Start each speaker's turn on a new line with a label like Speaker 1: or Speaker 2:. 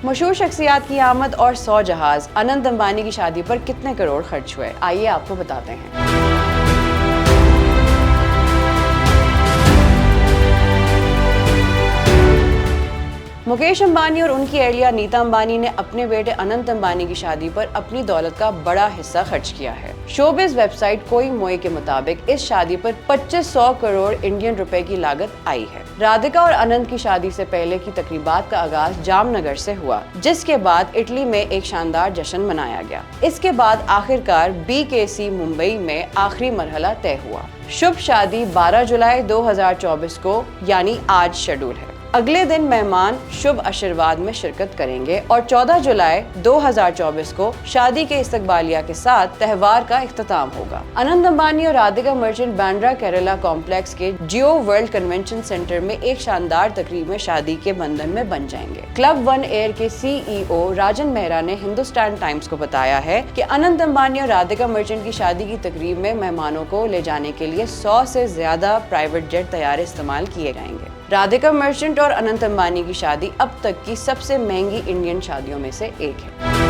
Speaker 1: मशहूर शख्सियात की आमद और 100 जहाज, अनंत अंबानी की शादी पर कितने करोड़ खर्च हुए, आइए आपको बताते हैं। मुकेश अंबानी और उनकी अहलिया नीता अंबानी ने अपने बेटे अनंत अंबानी की शादी पर अपनी दौलत का बड़ा हिस्सा खर्च किया है। शोबिज वेबसाइट कोई मोई के मुताबिक इस शादी पर 2500 करोड़ इंडियन रुपए की लागत आई है। राधिका और अनंत की शादी से पहले की तकरीबात का आगाज जामनगर से हुआ, जिसके बाद इटली में एक शानदार जश्न मनाया गया। इसके बाद आखिरकार BKC मुंबई में आखिरी मरहला तय हुआ। शुभ शादी 12 जुलाई 2024 को यानी आज शेड्यूल है। अगले दिन मेहमान शुभ आशीर्वाद में शिरकत करेंगे और 14 जुलाई 2024 को शादी के इस्तकबालिया के साथ त्योहार का इख्तिताम होगा। अनंत अंबानी और राधिका मर्चेंट बांद्रा केरला कॉम्प्लेक्स के जियो वर्ल्ड कन्वेंशन सेंटर में एक शानदार तकरीब में शादी के बंधन में बन जाएंगे। क्लब वन एयर के CEO राजन मेहरा ने हिंदुस्तान टाइम्स को बताया है कि अनंत अंबानी और राधिका मर्चेंट की शादी की तकरीब में मेहमानों को ले जाने के लिए 100 से ज्यादा प्राइवेट जेट तैयारे इस्तेमाल किए जाएंगे। राधिका मर्चेंट और अनंत अंबानी की शादी अब तक की सबसे महंगी इंडियन शादियों में से एक है।